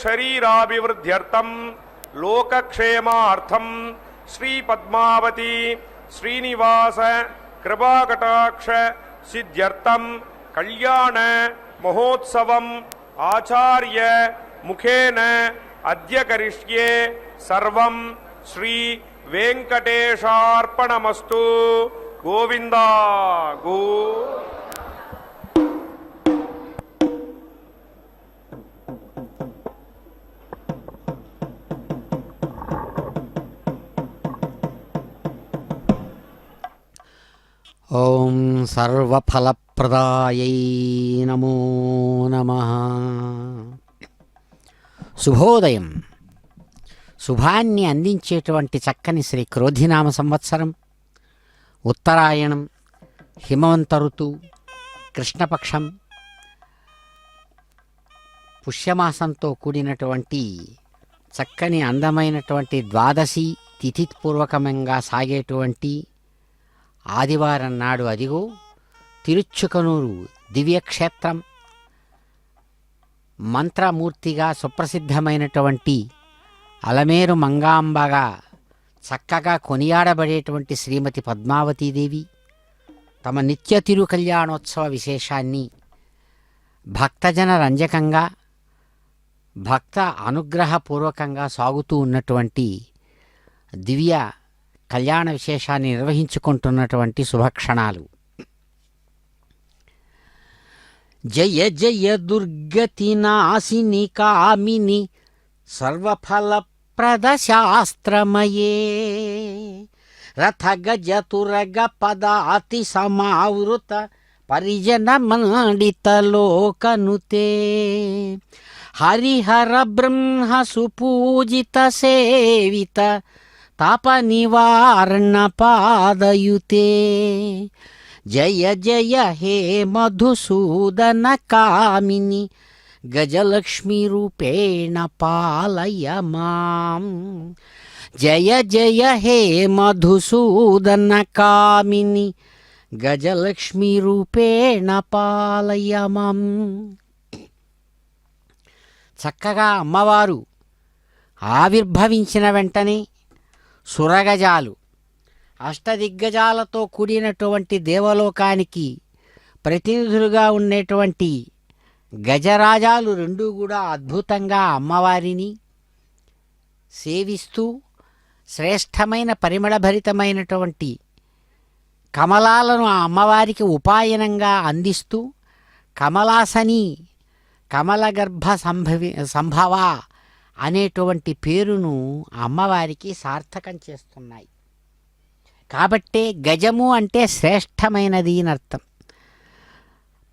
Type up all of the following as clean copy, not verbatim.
శరీరాభివృద్ధ్యర్థం లోకక్షేమార్థం శ్రీ పద్మావతి శ్రీనివాస కృపాకటాక్ష సిద్ధ్యర్థం కళ్యాణ మహోత్సవం ఆచార్య ముఖేన అద్య కరిష్యే సర్వం శ్రీ వెంకటేశార్పణమస్తు. గోవిందా గో. ఓం సర్వఫలప్రదాయై నమో నమః. శుభోదయం. శుభాన్ని అందించేటువంటి చక్కని శ్రీ క్రోధినామ సంవత్సరం, ఉత్తరాయణం, హిమవంత ఋతువు, కృష్ణపక్షం, పుష్యమాసంతో కూడినటువంటి చక్కని అందమైనటువంటి ద్వాదశి తిథిపూర్వకంగా సాగేటువంటి ఆదివారం నాడు అదిగో తిరుచుకనూరు దివ్యక్షేత్రం, మంత్రమూర్తిగా సుప్రసిద్ధమైనటువంటి అలమేరు మంగాంబగా చక్కగా కొనియాడబడేటువంటి శ్రీమతి పద్మావతీదేవి తమ నిత్య తిరు కళ్యాణోత్సవ విశేషాన్ని భక్తజన రంజకంగా భక్త అనుగ్రహపూర్వకంగా సాగుతూ ఉన్నటువంటి దివ్య కళ్యాణ విశేషాన్ని నిర్వహించుకుంటున్నటువంటి శుభక్షణాలు. జయ జయ దుర్గతి నాశిని కామిని సర్వఫలప్రద శాస్త్రమయే రథ గజ తురగ పదాతి సమావృత పరిజన మండిత లోకనుతే హరిహర బ్రహ్మ సుపూజిత సేవిత తాప నివారణ పాదయుతే జయ జయ హే మధుసూదన కామిని గజలక్ష్మీ రూపేణ పాలయ మాం. జయ జయ హే మధుసూదన కామిని గజలక్ష్మీ రూపేణ పాలయ మాం. చక్కగా అమ్మవారు ఆవిర్భవించిన వెంటనే సురగజాలు, అష్టదిగ్గజాలతో కూడినటువంటి దేవలోకానికి ప్రతినిధులుగా ఉండేటువంటి గజరాజాలు రెండూ కూడా అద్భుతంగా అమ్మవారిని సేవిస్తూ శ్రేష్టమైన పరిమళభరితమైనటువంటి కమలాలను ఆ అమ్మవారికి ఉపాయనంగా అందిస్తూ కమలాసని కమలగర్భ సంభవ అనేటువంటి పేరును అమ్మవారికి సార్థకం చేస్తున్నాయి. కాబట్టే గజము అంటే శ్రేష్టమైనది అని అర్థం.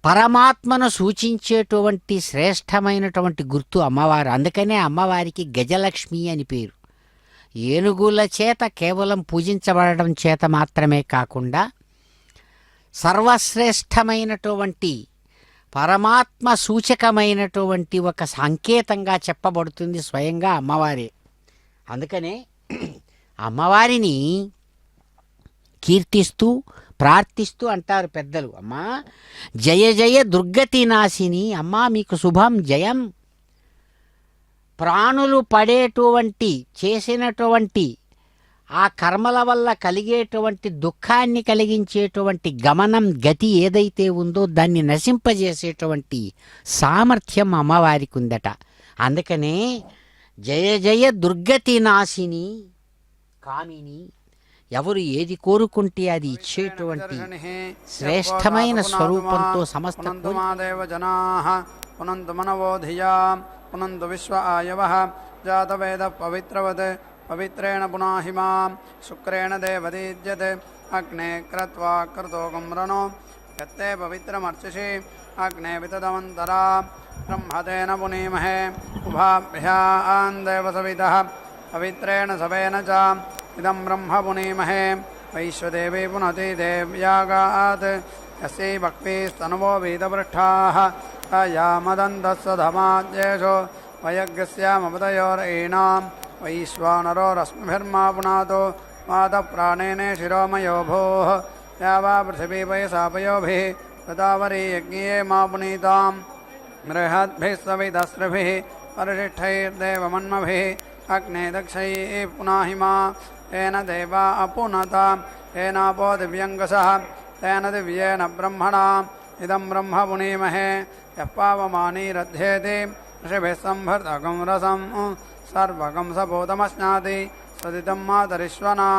పరమాత్మను సూచించేటువంటి శ్రేష్టమైనటువంటి గుర్తు అమ్మవారు. అందుకనే అమ్మవారికి గజలక్ష్మి అని పేరు. ఏనుగుల చేత కేవలం పూజించబడడం చేత మాత్రమే కాకుండా సర్వశ్రేష్టమైనటువంటి పరమాత్మ సూచకమైనటువంటి ఒక సంకేతంగా చెప్పబడుతుంది స్వయంగా అమ్మవారే. అందుకనే అమ్మవారిని కీర్తిస్తూ ప్రార్థిస్తూ అంటారు పెద్దలు, అమ్మా జయ జయ దుర్గతి నాశిని, అమ్మా మీకు శుభం జయం. ప్రాణులు పడేటువంటి చేసినటువంటి ఆ కర్మల వల్ల కలిగేటువంటి దుఃఖాన్ని కలిగించేటువంటి గమనం గతి ఏదైతే ఉందో దాన్ని నశింపజేసేటువంటి సామర్థ్యం అమ్మవారికి ఉందట. అందుకనే జయ జయ దుర్గతి నాశిని కామిని, ఎవరు ఏది కోరుకుంటే అది ఇచ్చేటువంటి శ్రేష్టమైన స్వరూపంతో సమస్త పునంతు మనవోధియా పునంతు విశ్వ ఆయవః జాతవేద పవిత్రవత్ పవిత్రేణ పునాహిమాం శుక్రేణ దేవదీజ్యతే అగ్నే క్రత్వా క్రతోకం రణో యత్తే పవిత్రమర్చిషి అగ్నే వితదమంతరా బ్రహ్మతేన పునీమహే ఉభాభ్యాం దేవసవితః పవిత్రేణ సవేన చ ఇదం బ్రహ్మ పునీమహే వైశ్వదేవీ పునతి దేవ్యాగాత్ యస్యై భక్తిస్తనువో వీతపృష్ఠాః అయామదంతస్సధమాద్యేషో వయజ్ఞస్యామపతయోరీణాం వైశ్వానరో రశ్మిభిర్మా పునాతో మాతప్రాణేనే శిరోమయో భోః యావా పృథివీ परिशिष्टैर्देवमन्मभिः अग्ने दक्षैः पुनाहिमा येन देवा अपुनता येनापो दिव्यङ्गसः तेन दिव्येन ब्रह्मणा इदं ब्रह्म पुनीमहे यः पावमानीरध्येति ऋषिभिः संभर्तकं रसं सर्वकं सभूतमश्नाति सदितं मातरिश्वना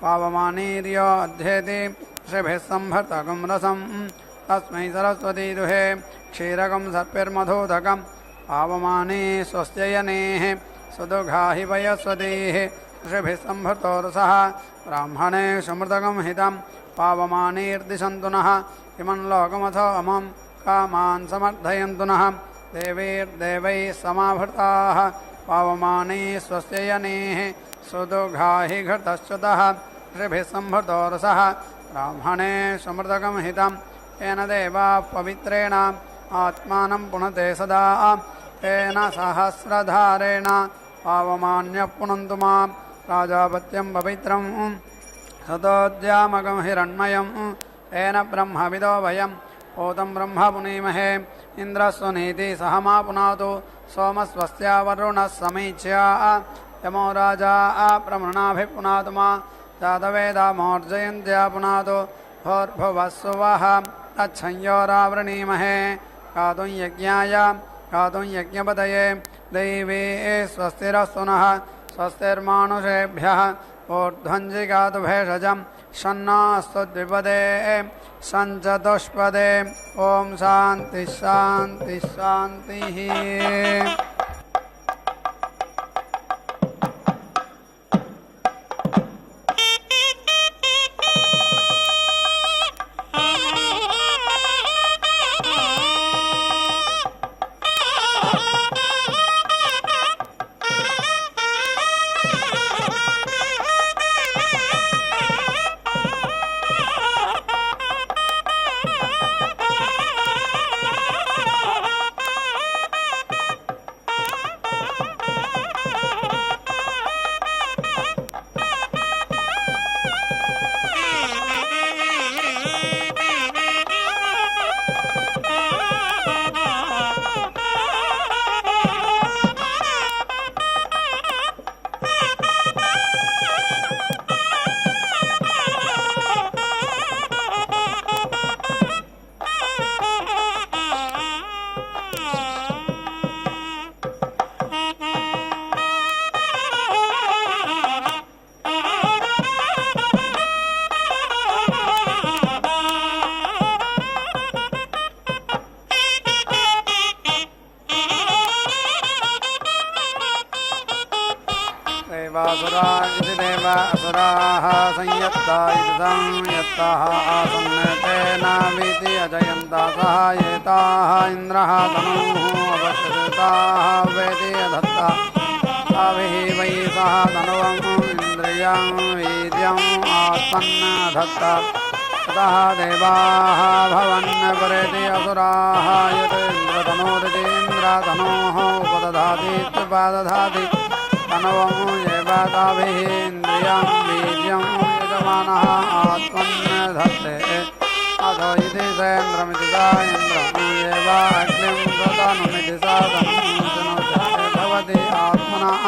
पावमानीर्यो अध्येति ऋषिभिः संभर्तकं रसं तस्मै सरस्वती दुहे क्षीरकं सर्पिर्मधुदकं पावमानी स्वस्त्ययनेः सुदुघाहि वयस्वतीः ऋषिभिः संभृतो रसः ब्राह्मणेषु मृतकं हितं पावमानीर्दिशन्तु नः इमं लोकमथो अमं कामान् समर्थयन्तु नः देवैर्देवैः समाभृताः पावमानी स्वस्त्ययनेः सुदुघाहि घृतश्च्युतः ऋषिभिः संभृतो रसः ब्राह्मणेषु मृतकं हितं येन देवाः पवित्रेण आत्मानं पुनते सदा तेन सहस्रधारेण पावमान्यः पुनन्तु मां प्राजापत्यं पवित्रं सतोद्यामकं हिरण्मयं येन ब्रह्मविदो वयं भूतं ब्रह्म पुनीमहे इन्द्रस्वनीति सह मा पुनातु सोमस्वस्या वरुणः समीच्या यमो राजा प्रमृणाभिः पुनातु मा जातवेदा मोर्जयन्त्या पुनातु भोर्भुवस्सुवः तच्छंयोरावृणीमहे गातुं यज्ञाय गातुं यज्ञपतये दैवे स्वस्तिरस्तु नः स्वस्तिर्मानुषेभ्यः ऊर्ध्वञ्जिगातु भेषजं शन्नास्तु द्विपदे सञ्चतुष्पदे ॐ शान्तिः शान्तिः शान्तिः देवासुरा इति देवा असुराः संयत्ता इति संयत्ताः आसन् तेनावीति अजयन्तासः एताः इन्द्रः तनूः अपश्यताः वेति अधत्ता ताभिः वै सह तनुवम् इन्द्रियं वीर्यम् आत्मन्नधत्ता ततः देवाः भवन् परेति असुराः यत् इन्द्रतनोरिति इन्द्रतनोः उपदधातीत्युपादधाति तनवं येवाताभिः इन्द्रियं वीर्यं यजमानः आत्मन्नधत्ते अथो इति सेन्द्रमिति सा इन्द्रं येवाग्निं सतनुमिति सा तनुजनोजते भवति आत्मनः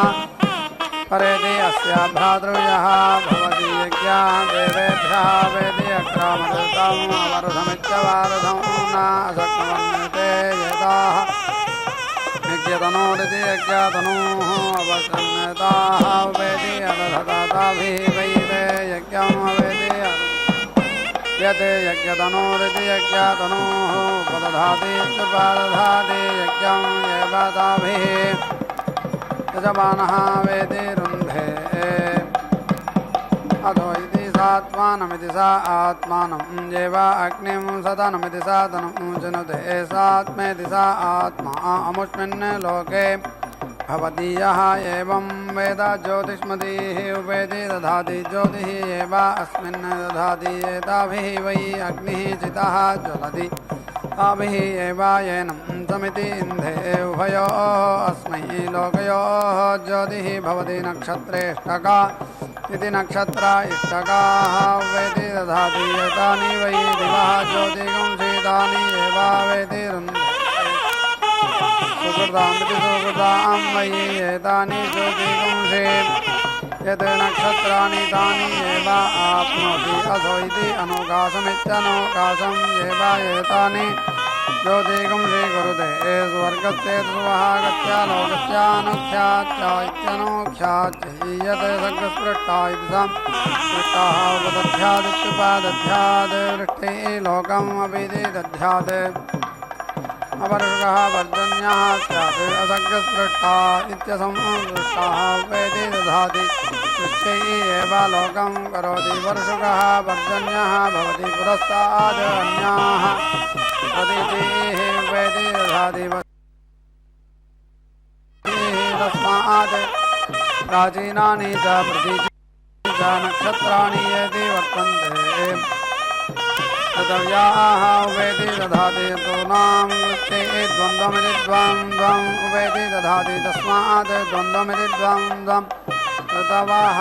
परेति अस्या भ्रातृव्यः भवति यज्ञा देवेभ्यः वेति अग्रामदत्तम् अवरुधमित्यवारुधं न अशक्नुवन्ते यदाः यज्ञतनोरिति यज्ञतनोः अवसन्नताः वेति अदधताभिः वैते यज्ञम् अवेति यते यज्ञतनोरिति यज्ञतनोः उपदधाति उपदधाति यज्ञं येवाताभिः यजमानः वेति रुन्धे अथो इति सात्मानमिति सा आत्मानं येवा अग्निं सतनमिति सा तनुं जनुते सात्मेति सा आत्मा अमुष्मिन् लोके भवदीयः एवं वेद ज्योतिष्मतीः उपेति दधाति ज्योतिः एवा अस्मिन् दधाति एताभिः वै अग्निः चितः ज्वलति ताभिः एवायेनं समिति इन्धे उभयोः अस्मै लोकयोः ज्योतिः भवति नक्षत्रेष्टका इति नक्षत्र इष्टकाः वेति दधाति एतानि वै दिवः ज्योतिगुंसीतानि एवा वेति रुन्धे सुकृतामिति सुकृतां वै एतानि ज्योतिगुंषे यत् नक्षत्राणि तानि एव आप्नोति असो इति अनुकाशमित्यनुकाशं एव एतानि ज्योतिगुंषे कुरुते स्वर्गस्य सुवहागस्य लोकस्यानुख्यात्या इत्यनुख्यात् यत् सर्गस्पृष्टा इति संस्पृष्टाः उपदध्यादित्युपादध्यात् वृष्टिः लोकम् अपि दध्यात् अवर्षः वर्जन्यः स्यात् असर्गस्पृष्टा इत्यसंस्पृष्टाः वेति दधाति वृष्टिः एव लोकं करोति वर्षुकः वर्जन्यः भवति पुरस्ताद् अन्याः प्रतीतिः वेति दधाति तस्मात् प्राचीनानि च प्रतीचि च नक्षत्राणि यदि वर्तन्ते तदव्याः उवेति दधाति ऋतूनां वृत्ते द्वन्द्वमिति द्वन्द्वम् उवेति दधाति तस्मात् द्वन्द्वमिति द्वन्द्वम् ऋतवः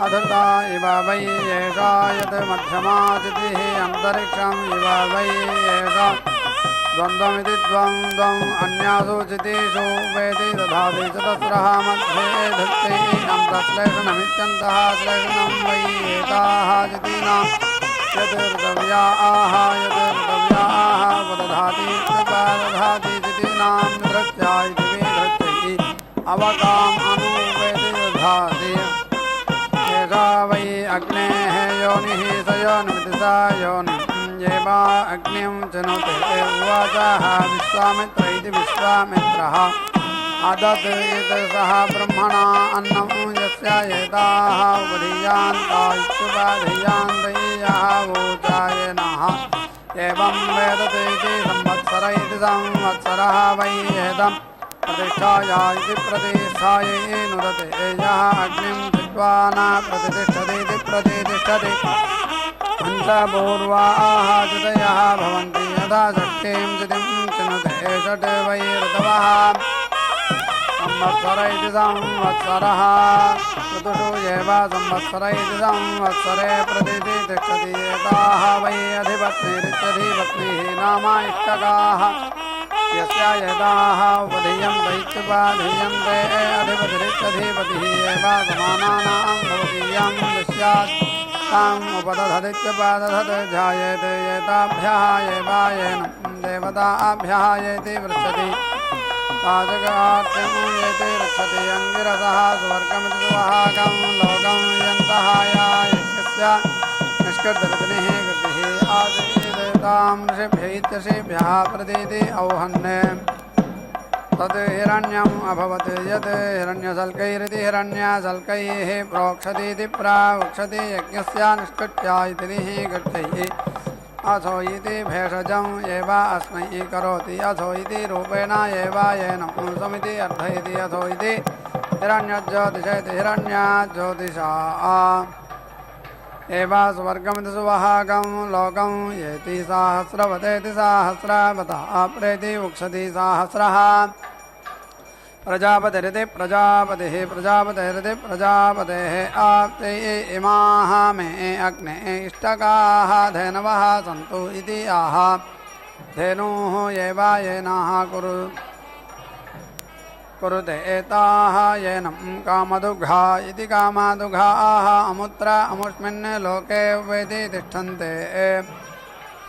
अधृता इव वै एषा यत् मध्यमा तिथिः अन्तरिक्षम् इव वै एषा द्वन्द्वमिति द्वन्द्वम् अन्यासु चितिषु वेति दधाति चतस्रः मध्ये धत्ते अन्तश्लेषणमित्यन्तः श्लेषणं वै एताः चितीनां यत् ऋतव्याः उपदधाति दधाति चितीनां धृत्या इति विधृत्यै अवकाम् अनुवेति दधाति एषा वै अग्नेः योनिः स योनिमिति सा योनिम् एवा अग्निं चिनुते उवाचः विश्वामित्र इति विश्वामित्रः अदत् यत् सः ब्रह्मणा अन्नं यस्य एताः उपधीयान्ता इत्युपधीयान्तयः वोचायनः एवं वेदते इति संवत्सर इति संवत्सरः वै एदं प्रतिष्ठाया इति प्रतिष्ठायै नुदते यः अग्निं चित्वा न प्रतिष्ठति इति प्रतिष्ठति पञ्चपूर्वाः चितयः भवन्ति यथा षष्ठीं चितिं चिनुते षट् वै ऋतवः संवत्सर इति संवत्सरः ऋतुषु एव संवत्सर इति संवत्सरे प्रतिष्ठति एताः वै अधिपत्नीरित्यधिपत्नीः नाम इष्टकाः यस्य एताः उपधीयन्ते इत्युपधीयन्ते अधिपतिरित्यधिपतिः एव समानानां भवतीयं दस्यात् ताम् उपदधदित्युपदधत् ध्यायेत् एताभ्यः एव येन देवताभ्यः येति पृच्छति पाचकार्त्यं येति रक्षति अङ्गिरसः स्वर्गमिति सुवहाकं लोकं यन्तः यज्ञस्य निष्कृतकृतिः कृतिः आसीदेतां ऋषिभ्य इत्यषिभ्यः प्रतीति औहन्ये तद् हिरण्यम् अभवत् यत् हिरण्यशल्कैरिति हिरण्यशल्कैः प्रोक्षतीति प्रावक्षति यज्ञस्य निष्कृत्या इति कृत्यैः अथो इति भेषजम् एव अस्मै करोति अथो इति रूपेण एव येन पुंसमिति अर्थयति अथो इति हिरण्यज्योतिषेति हिरण्यज्योतिषा एव स्वर्गमिति सुवहाकं लोकं येति सहस्रवतेति सहस्रवता प्रेति उक्षति सहस्रः प्रजापतिरिति प्रजापतिः प्रजापतिरिति प्रजापतेः आप्ते इमाः मे अग्ने इष्टकाः धेनवः सन्तु इति आह धेनुः एव येनाः कुरुते एताः येनं कामदुघा इति कामादुघाः अमुत्र अमुष्मिन् लोके वेति तिष्ठन्ते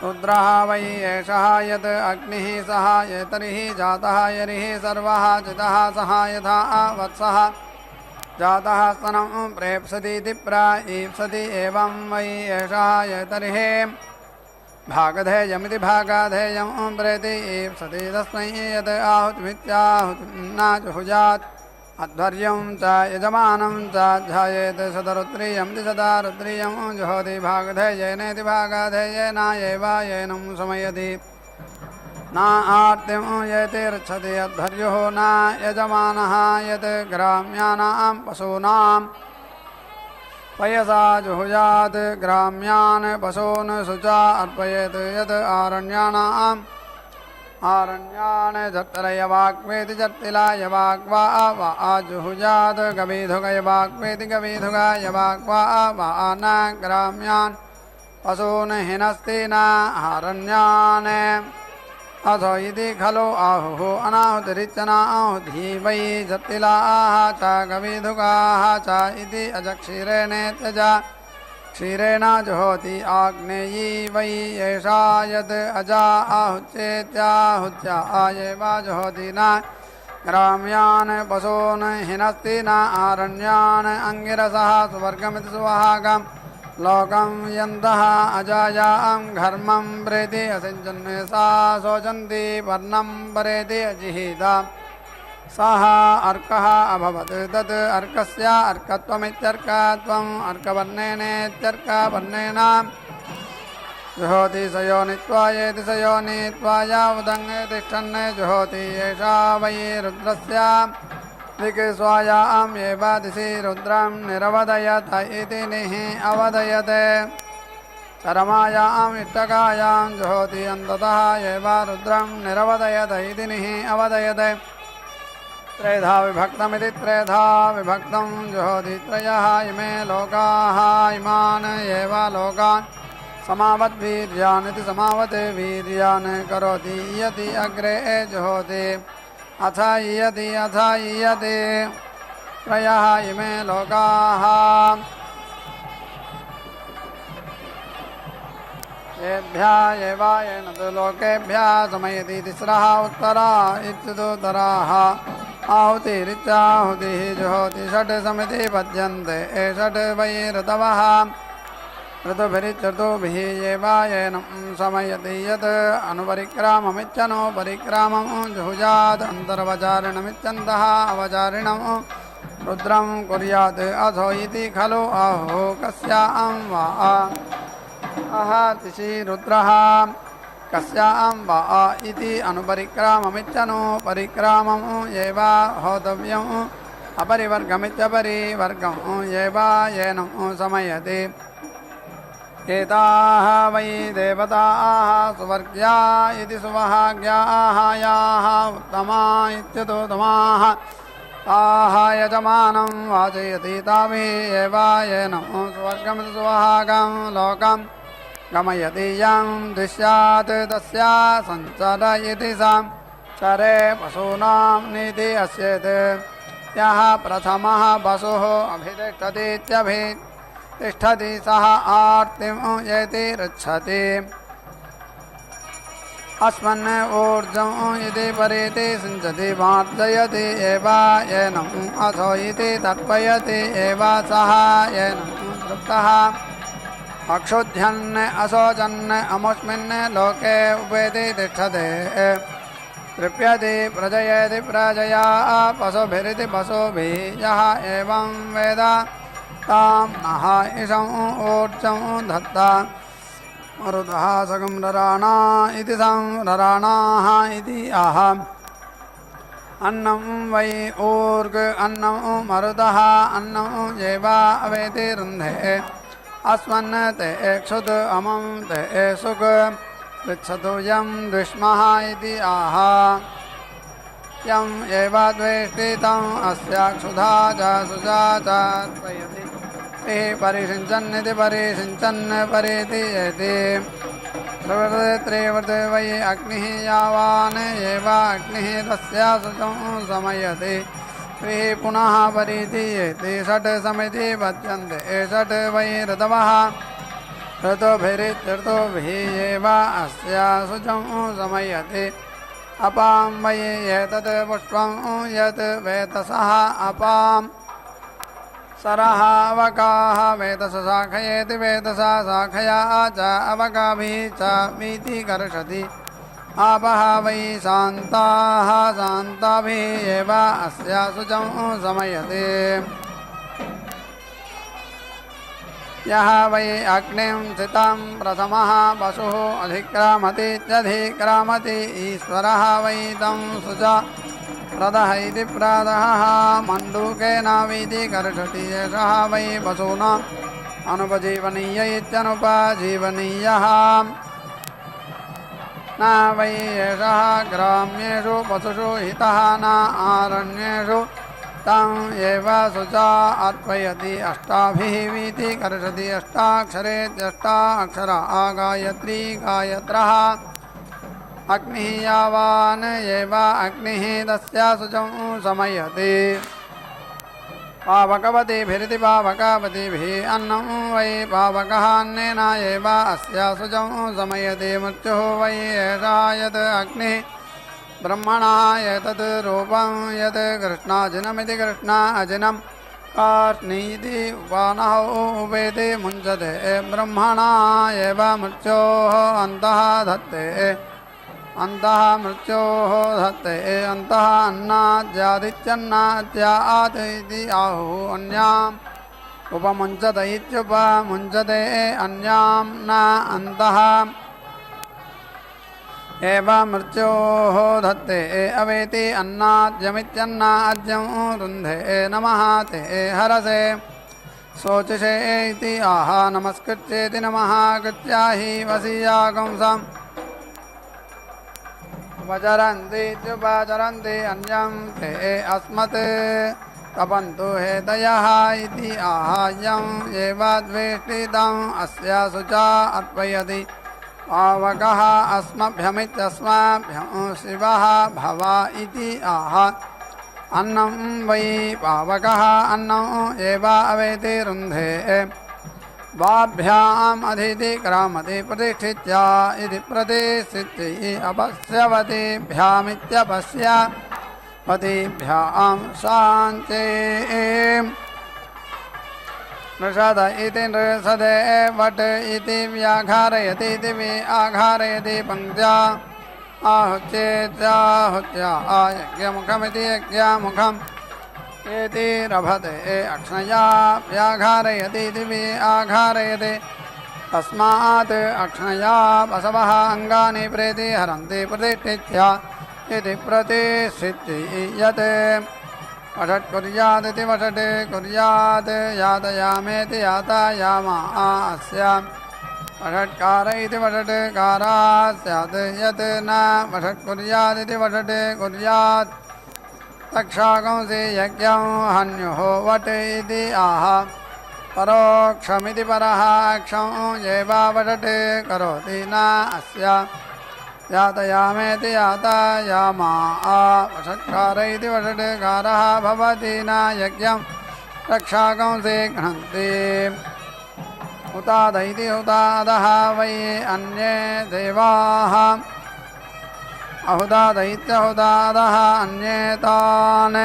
रुद्रः वै एषः यत् अग्निः सः एतरिः जातः यरिः सर्वः चितः सः यथा वत्सः जातः स्तनं प्रेप्सतीति प्राईप्सति एवं वै एषः एतरिः भागधेयमिति भागाधेयं प्रेति ईप्सति तस्मै यत् आहुतिमित्याहुतिं न जुहुयात् अध्वर्यं च यजमानं च ध्यायेत् सदरुद्रीयमिति सदा रुद्रीयं जुहोति भागधेयेनेति भागाधेयेन एव येनं समयति न आर्तिं येति रक्षति अध्वर्युः न यजमानः यत् ग्राम्यानां पशूनां पयसा जुहुयात् ग्राम्यान् पशून् शुचा अर्पयेत् यत् आरण्यान् जट्टरयवाक्वेति जट्टिलायवाक्वा वा जुहुयात् गवीधुगयवाक्वेति गवीधुगायवाक्वा वा न ग्राम्यान् पशून् हिनस्ति न आरण्यान् अथो इति खलु आहुः अनाहुतिरिच्चनाहुतिः वै जटिलाः च कविधुकाः च इति अजक्षीरेणेत्यज क्षीरेण जुहोति आग्नेयी वै एषा यत् अजा आहुच्येत्याहुत्या एव जुहोति न ग्राम्यान् पशून् हिनस्ति न आरण्यान् अङ्गिरसः सुवर्गमिति सुवहागम् लोकं यन्तः अजायां घर्मं प्रेति असिञ्चन् सा शोचन्ति वर्णं परेति अजिहीत सः अर्कः अभवत् तत् अर्कस्य अर्कत्वमित्यर्कत्वम् अर्कवर्णेनेत्यर्कवर्णेन जुहोति स योनित्वायेति स योनित्वाय उदङ् तिष्ठन् जुहोति एषा वै रुद्रस्य दिक्स्वायाम् एव दिशि रुद्रं निरवदयत इति निः अवदयते चरमायाम् इष्टकायां जुहोति अन्ततः एव रुद्रं निरवदयत इति निः अवदयते त्रेधा विभक्तमिति त्रेधा विभक्तं जुहोति त्रयः इमे लोकाः इमान् एव लोकान् समावद्वीर्यान् इति समावत् वीर्यान् करोति इयति अग्रे जुहोति अथ इयति त्रयः इमे लोकाः येभ्यः एवायेन तु लोकेभ्यः समयति तिस्रः उत्तरा इत्युत्तराः आहुतिरिच्चाहुतिः जुहोति षट् समिति पद्यन्ते षट् वै ऋतवः ऋतुभिरिच्चतुभिः एवायेन समयति यत् अनुपरिक्राममिच्छनो परिक्रामं जुहुजात् अन्तर्वचारिणमिच्छन्तः अवचारिणं रुद्रं कुर्यात् अथो इति खलु आहुः कस्यां वा तिषि रुद्रः कस्यां वा इति अनुपरिक्राममिच्छनो परिक्रामं एव होतव्यम् अपरिवर्गमित्यपरिवर्गं एव येन समयति एताः वै देवताः सुवर्ग्या इति सुवहाग्याः याः उत्तमा इत्युत्तमाः ताः यजमानं वाचयति ताभिः एव येन सुवर्गमिति सुवहागं लोकं गमयति यं दृश्यात् तस्या सञ्चरयति सां चरे पशूनां नीति अस्येत् यः प्रथमः वसुः अभितिष्ठति सः आर्तिं येति ऋच्छति अस्मन् ऊर्जं इति परेति सिञ्चति मार्जयति एव येनम् अथो इति तर्पयति एव सः येनं तृप्तः अक्षुध्यन् अशोचन् अमुष्मिन् लोके उपेति तिष्ठते तृप्यति प्रजयति प्रजया पशुभिरिति पशुभिः यः एवं वेद तां नः इषम् ऊर्जं दत्ता मरुतः सगं नराणा इति सं नराणाः इति आह अन्नं वै ऊर्ग अन्नं मरुतः अन्नं एव अवेति रुन्धे अस्मन् ते क्षुत् अमं ते सुख पृच्छतु यं द्विष्मः इति आह यं एव द्वेष्टि तम् अस्य क्षुधा च सुजा च त्वयति परिषिञ्चन्निति परिषिञ्चन् परेति यति त्रिवर्ते वै अग्निः यावान् एव अग्निः तस्य शुचं समयति त्रिः पुनः परीतीयेति षट् समिति पद्यन्ते षट् वै ऋतवः ऋतुभिरित्यर्तुभिः एव अस्य शुचं समयति अपां वै एतत् पुष्पं यत् वेतसः अपां सरः अवकाः वेतस शाखयेति वेतसा शाखया च अवकाभिः च वीति कर्षति आपः वै शान्ताः शान्ताभिः एव अस्य शुचं समयति यः वै अग्निं चितं प्रथमः वसुः अधिक्रामतीत्यधिक्रामति ईश्वरः वै तं शुचा प्रदः इति प्रदः मण्डूकेन वीति कर्षति एषः वै वसूनाम् अनुपजीवनीय इत्यनुपजीवनीयः न वै एषः ग्राम्येषु पशुषु हितः न आरण्येषु तम् एव शुचा अर्पयति अष्टाभिः वीति कर्षति अष्टाक्षरेत्यष्टा अक्षरा गायत्री गायत्रः अग्निः यावान् एव अग्निः तस्या शुचं समयति पावकवतीभिरिति पावकवतीभिः अन्नं वै पावकः अन्नेन एव अस्या शुचं समयति मृत्युः वै एषा यत् अग्निः ब्रह्मणः एतत् रूपं यत् कृष्णाजिनमिति कृष्णा अजिनं कार्ष्णीति उपानः उपेति मुञ्चते ब्रह्मणा एव मृत्योः अन्तः धत्ते अन्तः मृत्योः धत्ते अन्तः अन्नाद्यादित्यन्नाद्यात् इति आहुः अन्याम् उपमुञ्चत इत्युपमुञ्चते अन्यां न अन्तः एव मृत्योः धत्ते अवेति अन्नाद्यमित्यन्नाद्यं रुन्धे नमः ते हरसे शोचिषे इति आह नमस्कृत्येति नमः कृत्या हि वसीयागंसाम् उपचरन्तीत्युपचरन्ति अन्यं ते अस्मत् तपन्तु हेतयः इति आहायं एव द्वेष्टितम् अस्या शुचा अर्पयति पावकः अस्मभ्यमित्यस्माभ्यं शिवः भव इति आह अन्नं वै पावकः अन्नं एव अवेति रुन्धे वाभ्याम् अधिति क्रामति प्रतिष्ठित्या इति प्रतिष्ठित्यै अपश्यवतीभ्यामित्यपश्यवतीभ्यां शान्ते नृषद इति नृषदे वट इति व्याघारयति इति व्याघारयति पङ्क्त्या आहुत्येत्याहुत्या यज्ञमुखमिति यज्ञमुखम् एति रभते अक्ष्णया व्याघारयति इति व्याघारयति तस्मात् अक्ष्णया बसवः अङ्गानि प्रेति हरन्ति प्रतिष्ठित्या इति प्रतिष्ठित्यते वषट् कुर्यादिति वषट् कुर्यात् यातयामेति यातायामास्य वषट्कार इति वषट्कारा स्यात् यत् न वषट् कुर्यादिति वषट् कुर्यात् तक्षागंसि यज्ञं हन्युः वट् इति आह परोक्षमिति परः क्षं एवावषट् करोति न अस्य यातयामेति यातायामा वषट्कार इति वषट्कारः भवति न यज्ञं रक्षागंसि गृह्णन्ति हुताद इति हुतादः वै अन्ये देवाः अहुताद इत्यहुतादः अन्ये तान्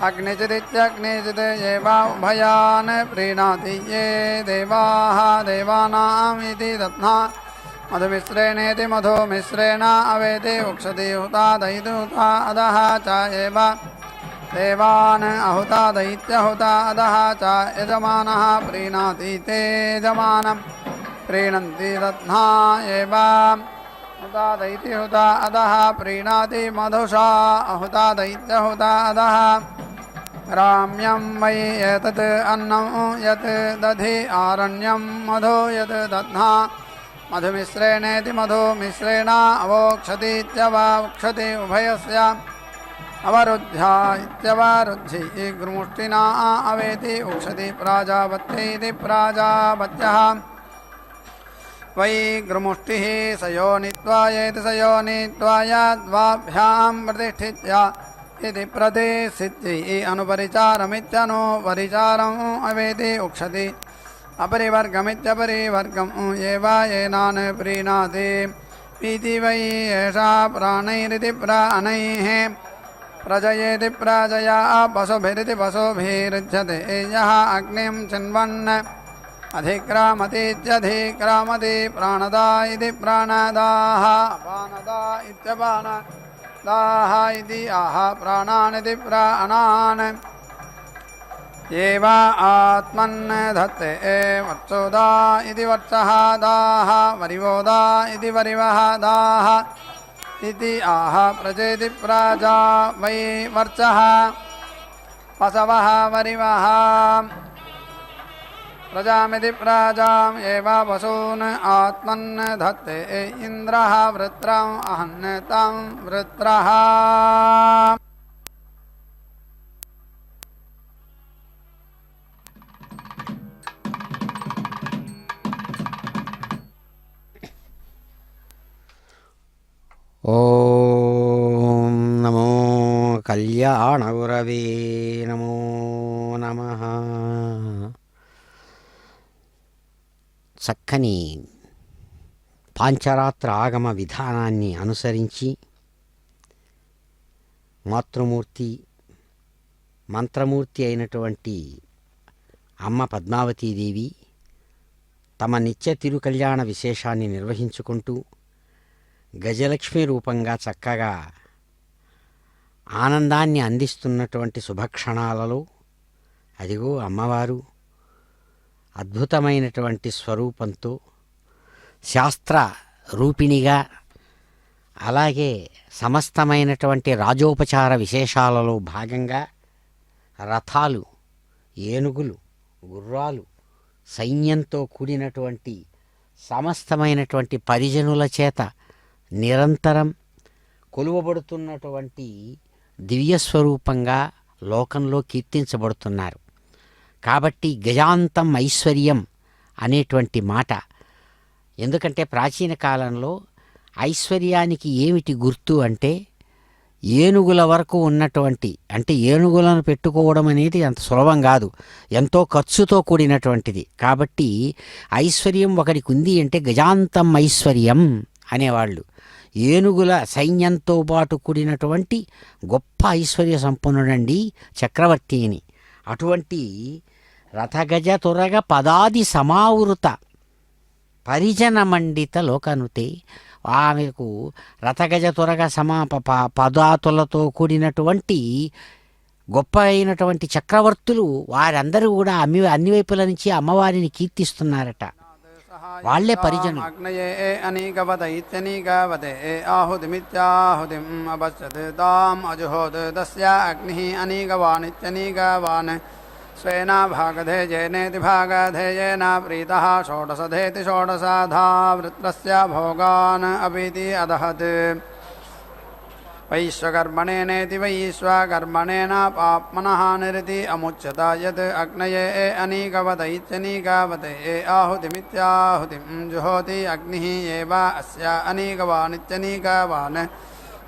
अग्निचिदित्यग्निचित् एव उभयान् प्रीणाति ये देवाः देवानाम् इति दध्ना मधुमिश्रेणेति मधुमिश्रेण अवेति उक्षति हुताद इति हुतादः च एव देवान् अहुताद इत्यहुतादः च यजमानः प्रीणाति ते यजमानं प्रीणन्ति दध्ना एव हुताद इति हुतादः प्रीणाति मधुषा अहुताद इत्यहुतादः राम्यं वै एतत् अन्नं यत् दधि आरण्यं मधु यत् दध्ना मधुमिश्रेणेति मधुमिश्रेण अवोक्षति इत्यवोक्षति उभयस्य अवरुद्ध्या इत्यवरुद्धि गृमुष्टिना अवेति उक्षति प्राजापत्यै इति प्राजापत्यः वै गृमुष्टिः सयोनित्वायेति सयोनित्वाय द्वाभ्यां प्रतिष्ठित्या इति प्रतिष्ठित्यै अनुपरिचारमित्यनुपरिचारम् अवेति उक्षति अपरिवर्गमित्यपरिवर्गम् एव येनान् प्रीणाति इति वै एषा प्राणैरिति प्राणैः प्रजयेति प्रजया पशुभिरिति पशुभिरुच्यते यः अग्निं चिन्वन् अधिक्रामतीत्यधिक्रामति प्राणदा इति प्राणदाः अपानदा इत्यपानदाः इति आह प्राणानिति प्राणान् एव आत्मन् धत्ते वर्चोदा इति वर्चः दाः वरिवोदा इति वरिवः दाः इति आह प्रजेति प्राजा वै वर्चः पशवः वरिवः प्रजामिति प्राजाम् एव वसून् आत्मन् धत्ते इन्द्रः वृत्रम् अहन्नतं वृत्रः కళ్యాణగురవే నమో నమః. చక్కని పాంచరాత్ర ఆగమ విధానాన్ని అనుసరించి మాతృమూర్తి మంత్రమూర్తి అయినటువంటి అమ్మ పద్మావతీదేవి తమ నిత్య తిరుకళ్యాణ విశేషాన్ని నిర్వహించుకుంటూ గజలక్ష్మి రూపంగా చక్కగా ఆనందాన్ని అందిస్తున్నటువంటి శుభక్షణాలలో అదిగో అమ్మవారు అద్భుతమైనటువంటి స్వరూపంతో శాస్త్ర రూపిణిగా అలాగే సమస్తమైనటువంటి రాజోపచార విశేషాలలో భాగంగా రథాలు, ఏనుగులు, గుర్రాలు, సైన్యంతో కూడినటువంటి సమస్తమైనటువంటి పరిజనుల చేత నిరంతరం కొలువబడుతున్నటువంటి దివ్యస్వరూపంగా లోకంలో కీర్తించబడుతున్నారు. కాబట్టి గజాంతం ఐశ్వర్యం అనేటువంటి మాట, ఎందుకంటే ప్రాచీన కాలంలో ఐశ్వర్యానికి ఏమిటి గుర్తు అంటే ఏనుగుల వరకు ఉన్నటువంటి, అంటే ఏనుగులను పెట్టుకోవడం అనేది అంత సులభం కాదు, ఎంతో ఖర్చుతో కూడినటువంటిది. కాబట్టి ఐశ్వర్యం ఒకరికి ఉంది అంటే గజాంతం ఐశ్వర్యం అనేవాళ్ళు. ఏనుగుల సైన్యంతో పాటు కూడినటువంటి గొప్ప ఐశ్వర్య సంపన్నుడండి చక్రవర్తి అని. అటువంటి రథగజ తురగ పదాది సమావృత పరిజన మండిత లోకనుతే, ఆమెకు రథగజ తురగ పదాతులతో కూడినటువంటి గొప్ప అయినటువంటి చక్రవర్తులు వారందరూ కూడా అన్ని వైపుల నుంచి అమ్మవారిని కీర్తిస్తున్నారట. వాళ్లే పరిజనులు. అగ్నయే అనీకవత ఇత్యనీకవతే ఆహుతిమిత్యాహుతిం అపశ్యత్ తాం అజుహోత్ తస్యా అగ్నిః అనీకవానిత్యనీకవాన్ స్వేన భాగధేయేనేతి భాగధేయేన ప్రీతః షోడశధేతి షోడశాధా వృత్రస్య భోగాన్ అపీతి అదహత్ వైశ్వకర్మణేనేతి వైశ్వకర్మణేన పాప్మనః నిరతి అముచ్యత యత్ అగ్నయే అనీకవత ఇత్యనీకవతే ఆహుతిమిత్యాహుతిం జుహోతి అగ్నిః ఏవ అస్య అనీకవానిత్యనీకవాన్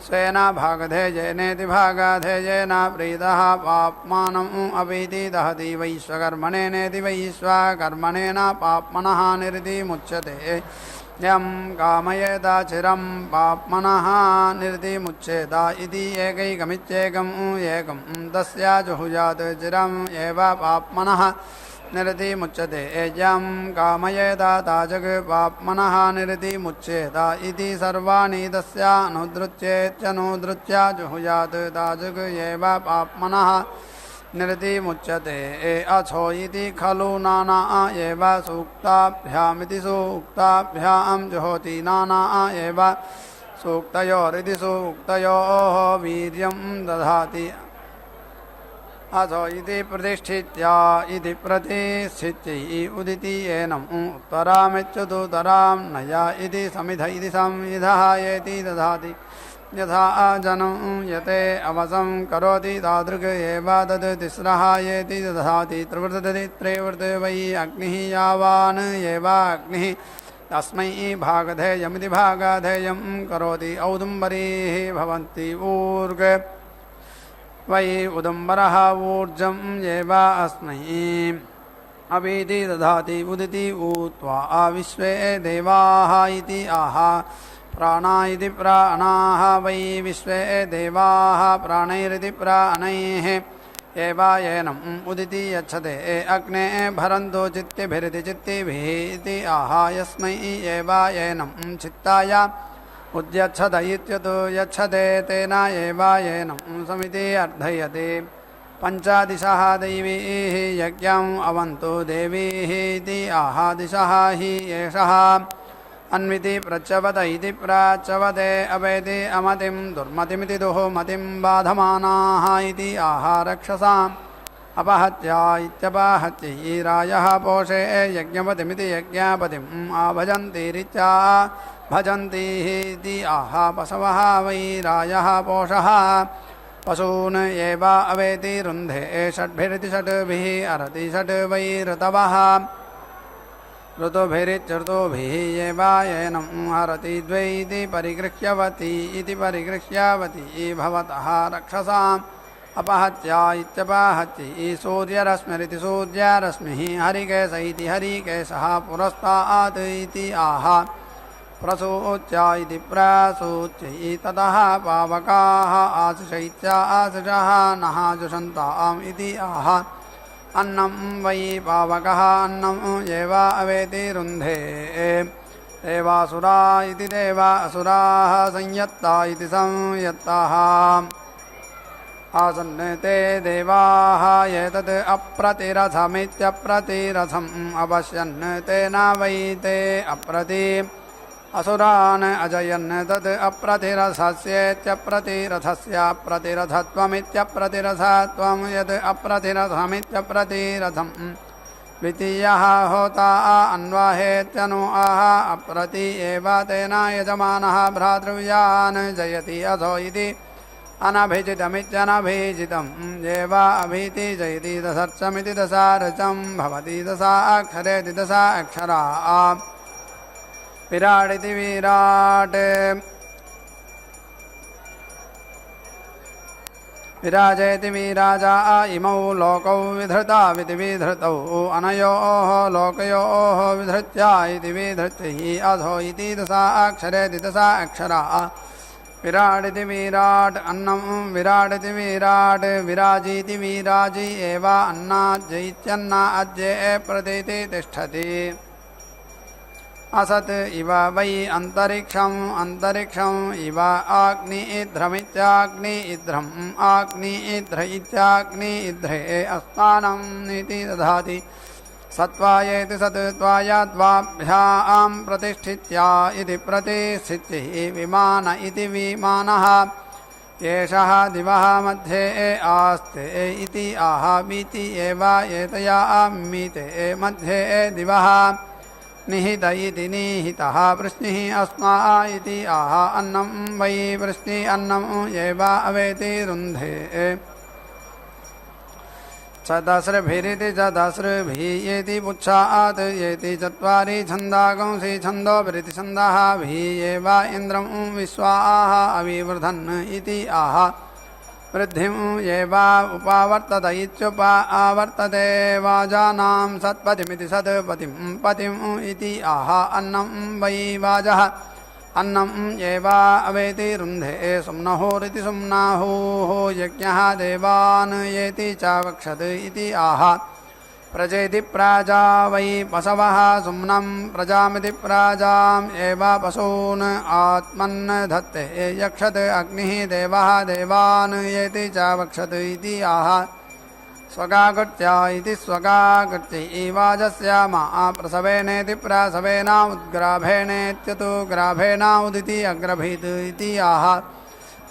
స్వేన భాగధేయేనేతి భాగధేయేన ప్రీతః పాప్మానం అపీతి దహతి వైశ్వకర్మణేనేతి వైశ్వకర్మణేన పాప్మనః నిరతి ముచ్యతే యం కామయేత చిరం పాప్మనః నిరతి ముచ్యేత ఇది ఏకైకమిత్యేకం ఏకం తస్యా జుహుయాత్ చిరం ఏవ పాప్మనః నిరతి ముచ్యతే యం కామయేత తాజగ్ పాప్మనః నిరతి ముచ్యేత ఇది సర్వాణి తస్యా అనుదృత్యేత్యనుదృత్య జుహుయాత్ తాజగ్ ఏవ పాప్మనః నిరతి ముచ్యతే అథో ఇది ఖలు నానా ఏవ సూక్తాభ్యామితి సూక్తాభ్యాం జుహోతి నానా ఏవ సూక్తయోరితి సూక్తయోః వీర్యం దధాతి అథో ఇది ప్రతిష్ఠిత్యా ఇది ప్రతిష్ఠిత్యై ఉదితి ఏనం ఉత్తరామిచ్యుతుతరాం నయా ఇది సమిధ ఇది సంవిధః ఏతి దధాతి యథా జనం యతే అవసం కరోతి తాదృక్ ఏవ తద్ తిస్రః ఏతి దధాతి త్రివృతతి త్రైవృత్ వై అగ్నిః యావాన్ ఏవ అగ్నిః తస్మై భాగధేయమితి భాగధేయం కరోతి ఔదుంబరీః భవంతి ఊర్గ వై ఉదంబరః ఊర్జం ఏవ అస్మై అపీతి దధాతి ఉదితి ఊత్వా విశ్వే దేవాః ఇతి ఆహ ప్రాణా ఇది ప్రాణాః వై విశ్వే దేవాః ప్రాణైరితి ప్రాణైః ఏవ ఏనం ఉదితి యచ్చతే అగ్నే భరంతో చిత్తిభిరితి చిత్తిభిః ఇతి ఆహ యస్మై ఏవ ఏనం చిత్తాయ ఉద్యచ్చత ఇత్యతో యచ్చతే తేన ఏవ ఏనం సమితి అర్థయతే పంచదిశః దైవీః యజ్ఞం అవంతు దేవీః ఇతి ఆహ దిశః హి ఏషః అన్వితి ప్రచవత ఇది ప్రచవతే అవేతి అమతిం దుర్మతిమితి దుఃమతిం బాధమానాః ఇది ఆహ రక్షసాం అపహత్య ఇత్యపహత్యై రాయః పోషే యజ్ఞపతిమితి యజ్ఞపతిం ఆభజంతిరిత్యా భజంతి ఇది ఆహ పశవః వై రాయః పోషः పశూన్ ఏవ అవేతి రుంధే షడ్భిరితి షడ్భిః అరతి షడ్ వై ఋతవః ऋतुभिरिच्ऋतुभिः ये वा येनं हरति द्वैति परिगृह्यवती इति परिगृह्यवती भवतः रक्षसाम् अपहत्या इत्यपहत्यै सूर्यरश्मिरिति सूर्यरश्मिः हरिकेश इति हरिकेशः पुरस्तात् इति आह प्रसूच्या इति प्रसूच्यै ततः पावकाः आशिषैत्या आशिषः नः जुषन्ताम् इति आह अन्नं वै पावकः अन्नं एव अवेति रुन्धे देवासुरा इति देवा असुराः संयत्ता इति संयत्ताः आसन् ते देवाः एतत् अप्रतिरथमित्यप्रतिरथम् अपश्यन् तेन वै ते अप्रति असुरान् अजयन् तत् अप्रतिरथस्येत्यप्रतिरथस्य प्रतिरथत्वमित्यप्रतिरथत्वं यत् अप्रतिरथमित्यप्रतिरथम् द्वितीयः होता अन्वाहेत्यनु आह अप्रति एव तेन यजमानः भ्रातृव्यान् जयति अथो इति अनभिजितमित्यनभिजितं एव अभीति जयति दशर्चमिति दशार्चं भवति दशा अक्षरेति दशा अक्षरा विराडिति विराट् विराजेति विराजा इमौ लोकौ विधृता इति विधृतौ अनयोः लोकयोः विधृत्या इति विधृतिः अधो इति दशा अक्षरेति दशा अक्षरा विराडिति विराट् अन्नं विराडिति विराट् विराजीति विराजी एव अन्नाद्यैत्यन्ना अद्ये प्रतीति तिष्ठति असत् इव वै अन्तरिक्षम् अन्तरिक्षम् इव आग्नि इध्रमित्याग्नि इध्रम् आग्नि इध्र इत्याग्नि इध्रे अस्मानम् इति दधाति सत्त्वायेति सत्त्वाय द्वाभ्यां प्रतिष्ठित्या इति प्रतिष्ठितिः विमान इति विमानः एषः दिवः मध्ये आस्ते इति आह मीति एव एतया मीते मध्ये दिवः निहित इति निहितः वृष्णिः अस्मा इति आह अन्नं वै वृष्णि अन्नं एव अवेति रुन्धे चतस्रभिरिति चतस्रभिः येति पुच्छात् येति चत्वारि छन्दागंसि छन्दोभिरिति छन्दः भिः एव इन्द्रं विश्वाः अविवृधन् इति आह वृद्धिं एव उपावर्तत इत्युपावर्तते वाजानां सत्पतिमिति सत्पतिं पतिम् इति आह अन्नं वै वाजः अन्नं एव अवेति रुन्धे सुम्नहोरिति सुम्नाहुः यज्ञः देवान् येति च वक्षत् इति आह प्रजेति प्राजा वै पशवः सुम्नं प्रजामिति प्राजाम् एव पशून् आत्मन् धत्ते यक्षत् अग्निः देवः देवान् येति च वक्षत् इति आह स्वगागट्या इति स्वगागट्यै वाजस्य मा प्रसवेनेति प्रसवेन उद्ग्राभेणेत्यतु ग्राभेण उदिति अग्रभीत् इति आह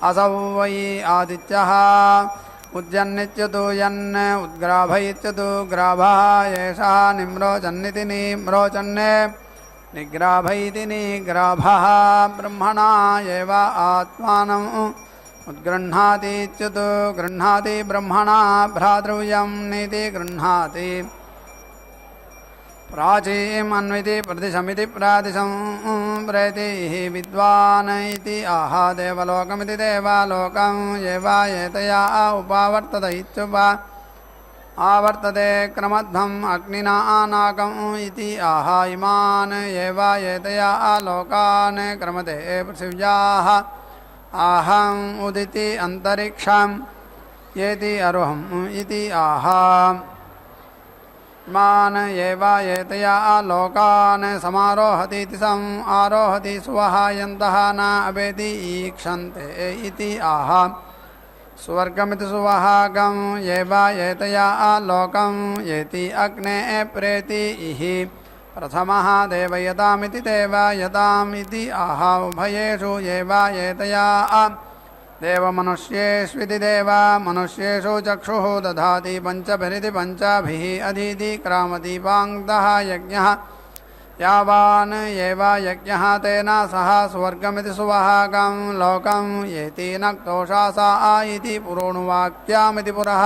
असौ वै आदित्यः उज्जन्नित्यतु यन् उद्ग्राभ इत्यतु ग्राभः एषः निम्रोचन्निति निम्रोचन्ने निग्राभ इति निग्राभः ब्रह्मणा एव आत्मानम् उद्गृह्णाति इत्युत गृह्णाति ब्रह्मणा भ्रातृव्यं नीति गृह्णाति प्राचीम् अन्विति प्रतिशमिति प्रातिशं प्रेतिः विद्वान् इति आह देवलोकमिति देवालोकं एव एतया उपावर्तत इत्युपा आवर्तते क्रमध्वम् अग्निना नाकम् इति आह इमान् एव एतया लोकान् क्रमते पृथिव्याः आहम् उदिति अन्तरिक्षम् येति अरुहम् इति आह इमान् एव एतया लोकान् समारोहति इति सम् आरोहति सुवहायन्तः न अवेति ईक्षन्ते इति आह सुवर्गमिति सुवहागम् एव एतया लोकं येति अग्ने प्रेति इहि प्रथमः देवयतामिति देवयताम् इति आह उभयेषु एव एतया देवमनुष्येष्विति देव मनुष्येषु चक्षुः दधाति पञ्चभिरिति पञ्चभिः अधीति क्रामदीपाङ्क्तः यज्ञः यावान् एव यज्ञः तेन सह सुवर्गमिति सुवहागं लोकं येति नक्तोषासा इति पुरोणुवाक्यामिति पुरः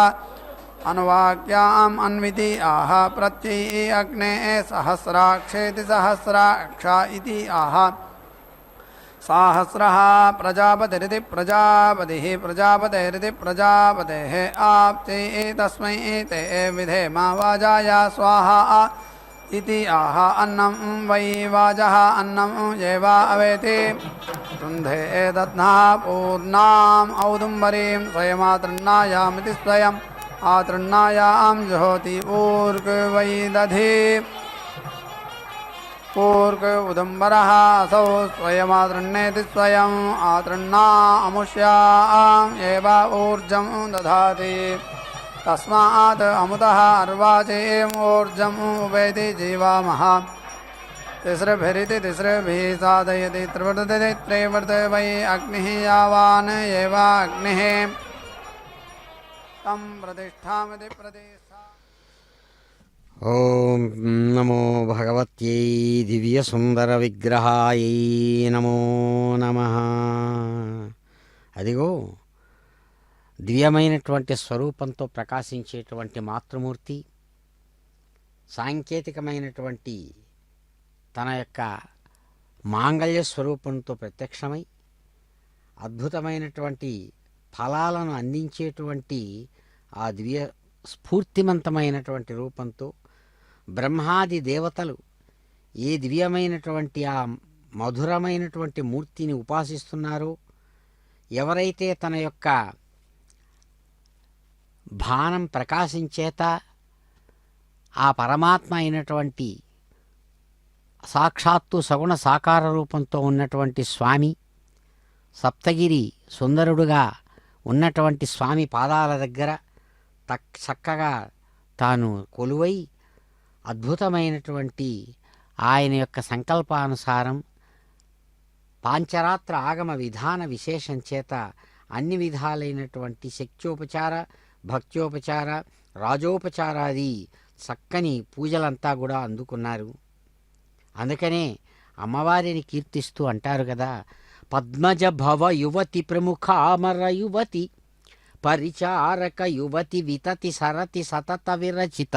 अनुवाक्याम् अन्विति आह प्रत्ययी अग्ने सहस्राक्षेति सहस्राक्षा इति आह साहस्रः प्रजापतिरिति प्रजापतिः प्रजापतेरिति प्रजापतेः आप्ते तस्मै ते विधेम वाजाय स्वाहा इति आह अन्नं वै वाजः अन्नं एव अवेति रुन्धे दध्नः पूर्णाम् औदुम्बरीं स्वयमातृण्णायामिति स्वयम् आतृण्णायां जुहोति ऊर्क वै दधि पूर्क उदुम्बरः असौ स्वयमातृण्येति स्वयम् आतृण्णा अमुष्याम् एव ऊर्जं दधाति तस्मात् अमुतः अर्वाचीम् ऊर्जम् उपेति जीवामः तिसृभिरिति तिसृभिः साधयति त्रिवर्तते त्रैवर्त वै अग्निः यावान् एव अग्निः तं प्रतिष्ठामिति प्रतिष्ठा। ఓం నమో భగవత్యై దివ్యసుందరవిగ్రహాయై నమో నమః. అదిగో దివ్యమైనటువంటి స్వరూపంతో ప్రకాశించేటువంటి మాతృమూర్తి సాంకేతికమైనటువంటి తన యొక్క మాంగళ్య స్వరూపంతో ప్రత్యక్షమై అద్భుతమైనటువంటి ఫలాలను అందించేటువంటి ఆ దివ్య స్ఫూర్తిమంతమైనటువంటి రూపంతో బ్రహ్మాది దేవతలు ఏ దివ్యమైనటువంటి ఆ మధురమైనటువంటి మూర్తిని ఉపాసిస్తున్నారో, ఎవరైతే తన యొక్క భానం ప్రకాశించేత ఆ పరమాత్మ అయినటువంటి సాక్షాత్తు సగుణ సాకార రూపంతో ఉన్నటువంటి స్వామి సప్తగిరి సుందరుడుగా ఉన్నటువంటి స్వామి పాదాల దగ్గర చక్కగా తాను కొలువై అద్భుతమైనటువంటి ఆయన యొక్క సంకల్పానుసారం పాంచరాత్ర ఆగమ విధాన విశేషం చేత అన్ని విధాలైనటువంటి శక్త్యోపచార భక్త్యోపచార రాజోపచారాది చక్కని పూజలంతా కూడా అందుకున్నారు. అందుకనే అమ్మవారిని కీర్తిస్తూ అంటారు కదా, పద్మజ భవ యువతి ప్రముఖ అమర యువతి పరిచారక యువతి వితతి సరతి సతత విరచిత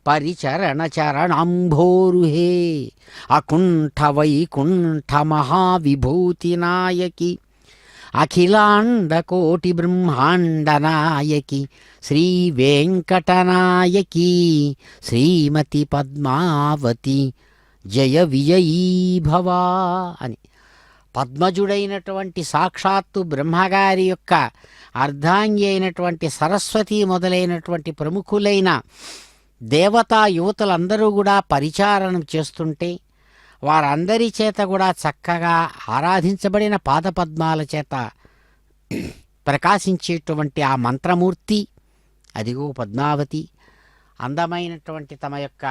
పరిచరణ చరణంభోరుహే అకుంఠ వైకుంఠ మహావిభూతి నాయకి అఖిలాండ కోటి బ్రహ్మాండ నాయకి శ్రీ వెంకటనాయకి శ్రీమతి పద్మావతి జయ విజయీ భవ అని పద్మజుడైనటువంటి సాక్షాత్తు బ్రహ్మగారి యొక్క అర్ధాంగి అయినటువంటి సరస్వతి మొదలైనటువంటి ప్రముఖులైన దేవతా యువతులందరూ కూడా పరిచారణం చేస్తుంటే వారందరి చేత కూడా చక్కగా ఆరాధించబడిన పాదపద్మాల చేత ప్రకాశించేటువంటి ఆ మంత్రమూర్తి అదిగో పద్మావతి అందమైనటువంటి తమ యొక్క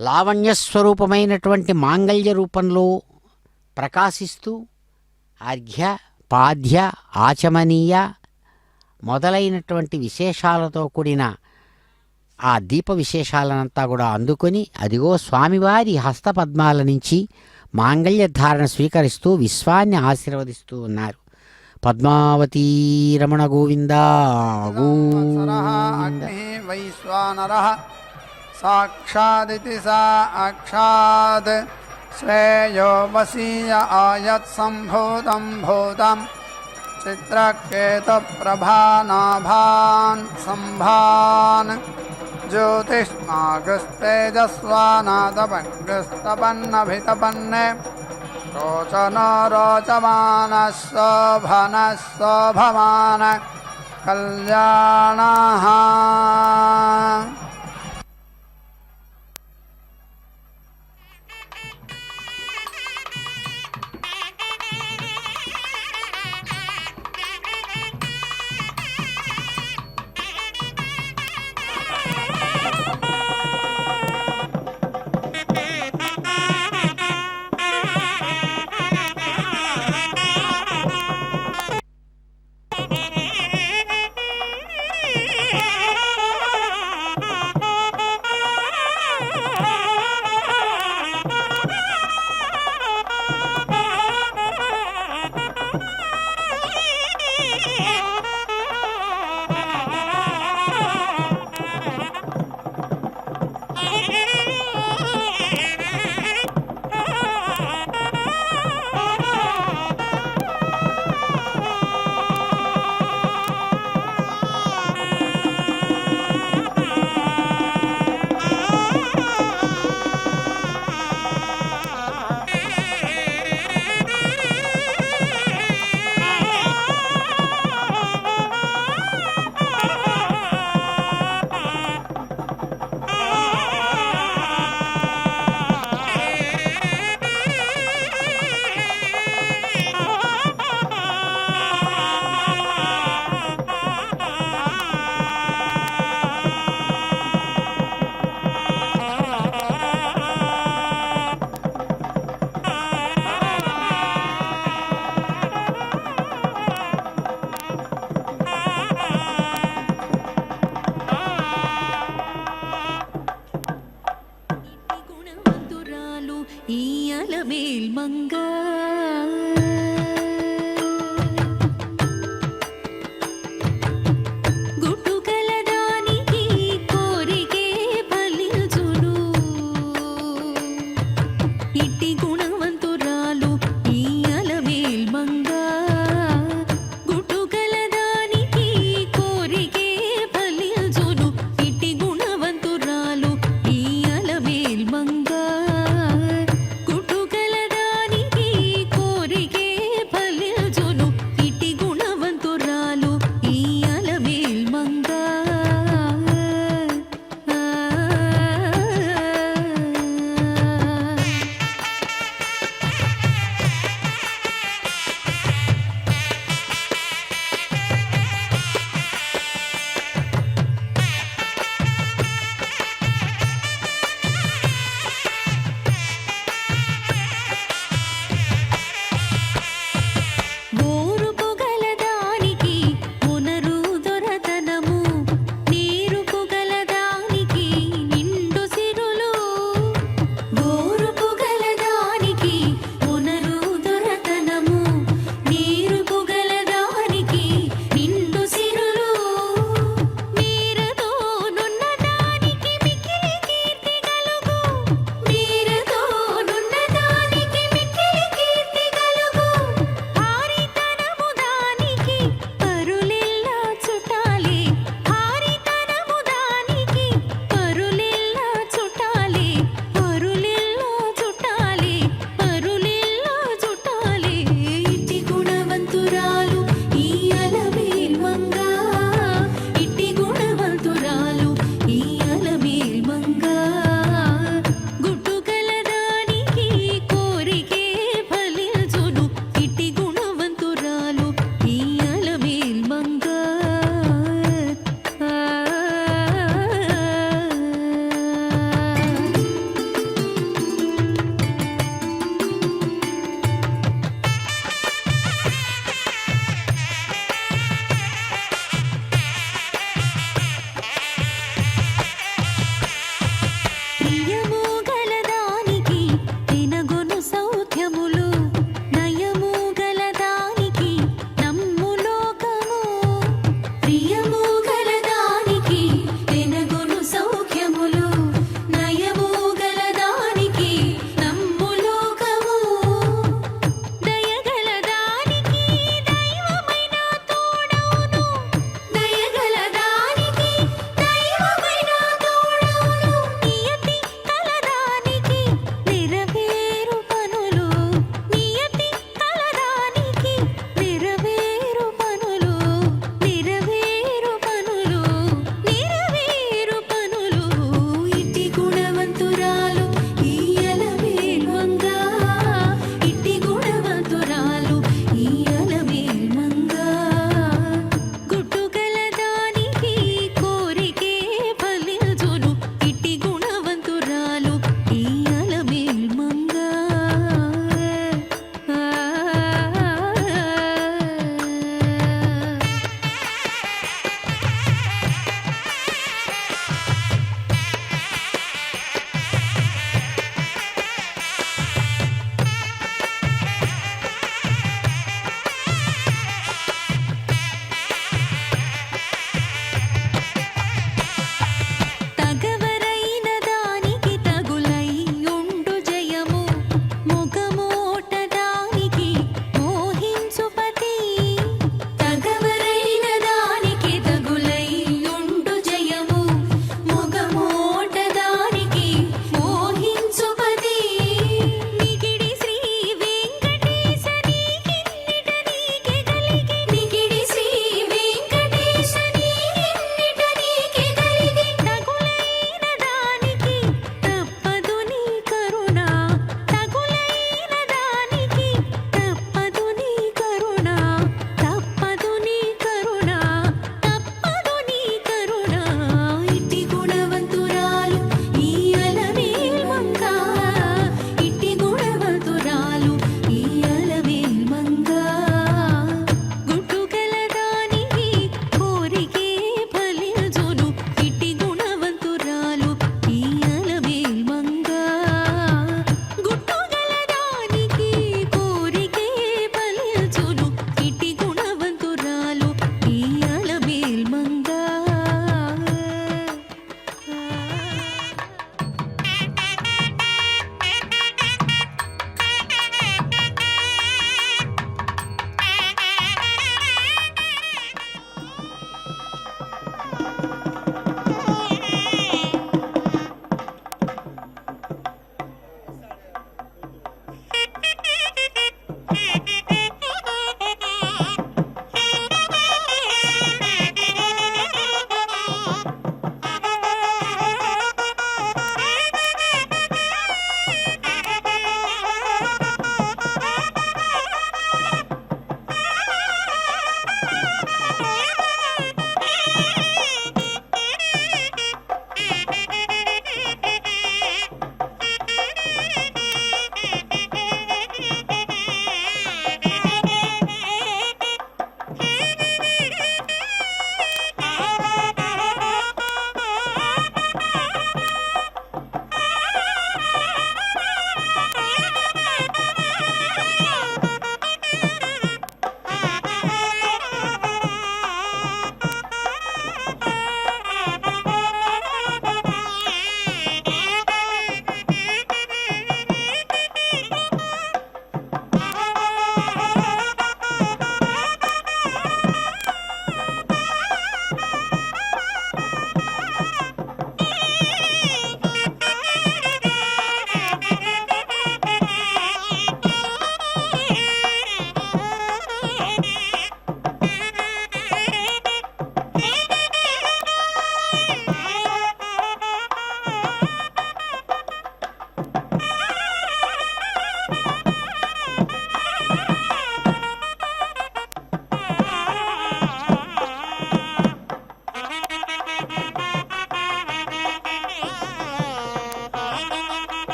లావణ్యస్వరూపమైనటువంటి మాంగళ్య రూపంలో ప్రకాశిస్తూ అర్ఘ్య పాద్య ఆచమనీయ మొదలైనటువంటి విశేషాలతో కూడిన ఆ దీప విశేషాలనంతా కూడా అందుకొని అదిగో స్వామివారి హస్తపద్మాల నుంచి మాంగళ్య ధారణ స్వీకరిస్తూ విశ్వాన్ని ఆశీర్వదిస్తూ ఉన్నారు. పద్మావతీ రమణ గోవింద గోవింద. వైశ్వానరః సాక్షాదితి సాక్షాత్ శ్రేయో వసీయ ఆయత్ సంభూతం భూతం చిత్రకేతు ప్రభానాభాన్ సంభాన్ జ్యోతిష్మాగస్తేజస్వానాదపంగస్తపన్నభితపన్నే రోచనో రోచమాన శోభన శోభమాన కళ్యాణః.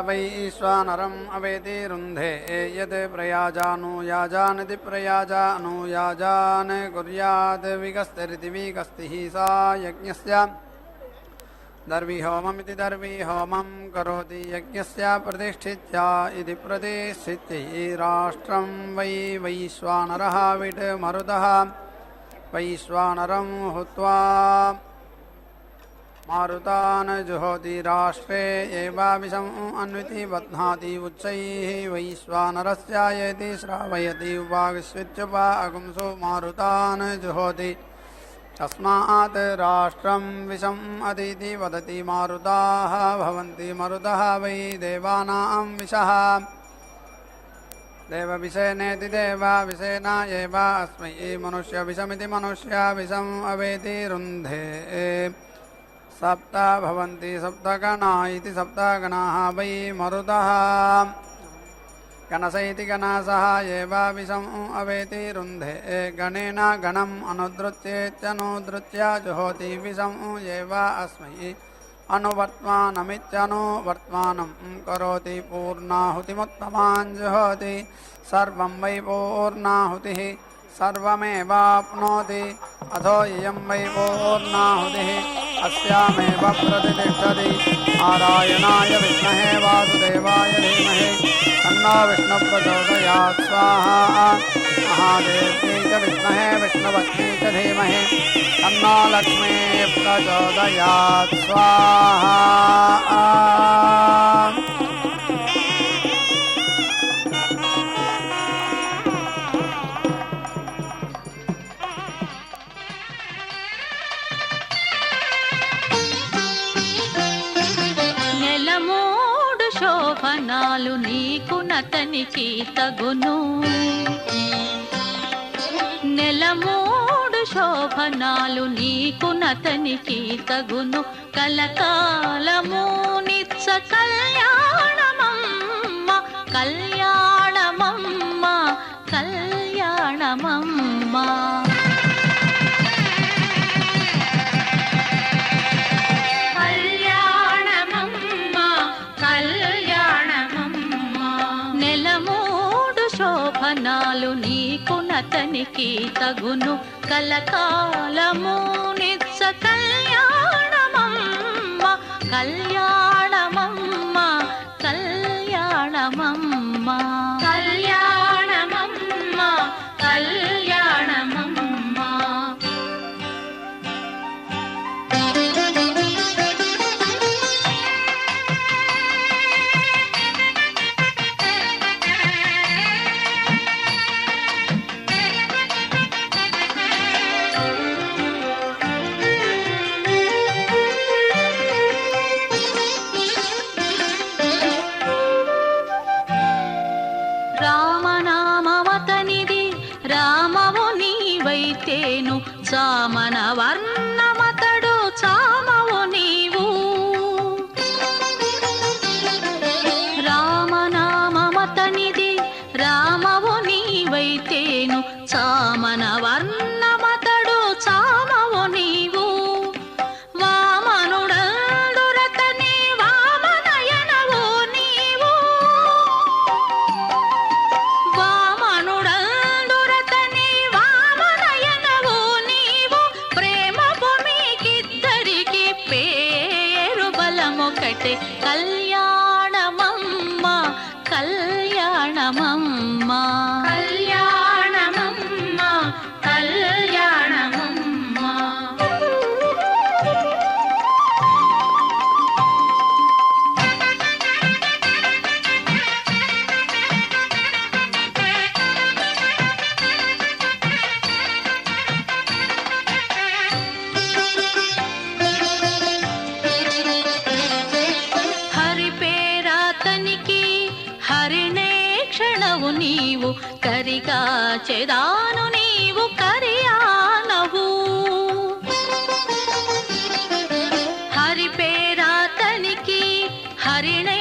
वैश्वानरम् अवेति रुन्धे यत् प्रयाजानुयाजानिति प्रयाजानुयाजान् कुर्यात् विगस्तिरिति विगस्तिः सा यज्ञस्य दर्विहोममिति दर्विहोमं करोति यज्ञस्य प्रतिष्ठित्या इति प्रतिष्ठित्यै राष्ट्रं वै वैश्वानरः विट् मरुतः वैश्वानरं हुत्वा मारुतान् जुहोति राष्ट्रे एवाविषम् अन्विति बध्नाति उच्चैः वैश्वानरस्य येति श्रावयति उपाविश्वित्युपा अगुंसो मारुतान् जुहोति तस्मात् राष्ट्रं विषम् अतीति वदति मारुताः भवन्ति मरुतः वै देवानां विषः देवविषेनेति देवाविषेन एव अस्मै मनुष्यविषमिति मनुष्यविषम् अवेति रुन्धे सप्त भवन्ति सप्तगणा इति सप्तगणाः वै मरुतः गणस इति गणसः एव विषम् अवेति रुन्धे गणेन गणम् अनुद्रुत्येत्यनुद्रुत्य जुहोति विषम् एव अस्मै अनुवर्त्मानमित्यनुवर्त्मानं करोति पूर्णाहुतिमुत्तमान् जुहोति सर्वं वै पूर्णाहुतिः सर्वमेवाप्नोति अथो इयं वै पूर्णाहुतिः अस्यामेव प्रतिष्ठति नारायणाय विद्महे वासुदेवाय धीमहि तन्नो विष्णुः प्रचोदयात् स्वाहा महादेव्यै च विद्महे विष्णुपत्न्यै च धीमहि तन्नो लक्ष्मीः प्रचोदयात् स्वाहा। శోభనాలు నీకు నతనికి తగును నెలమూడు శోభనాలు నీకు నతనికి తగును కలకాలము నిత్య కళ్యాణమమ్మ కళ్యాణమమ్మ కళ్యాణమమ్మ. కళ్యాణమమ్మ కళ్యాణమమ్మ. నెలమూడు శోభనాలు నీకు నతనికి తగును కలకాలము నిత్య కళ్యాణమమ్మ కళ్యాణమమ్మ కళ్యాణమమ్మ. కళ్యాణమమ్మ కళ్యాణమమ్మ. రామనామవతనిది రామవు నీవైతేను చామన వర్ణమతడు చామవు నీవు. రామనామవతనిది రామవు నీవైతేను చామన వర్ణమతడు చామవు నీవు. వామనుడందురతని వామనయనవు నీవు. వామనుడందురతని వామనయనవు నీవు. ప్రేమ భూమికిద్దరికి పేరు బలమొకటే కళ్యాణమమ్మ కళ్యాణమమ్మ. కళ్యాణమమ్మ కళ్యాణమమ్మ. హరి పేరాతనికి హరిణే క్షణవు నీవు కరిగా చెదాను నీవు కరియానవు. హరి పేరాతనికి హరిణే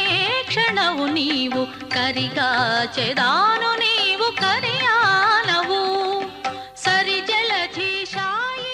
క్షణవు నీవు కరిగా చెదాను నీవు కరియానవు. సరి జలధీశాయి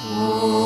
ఓం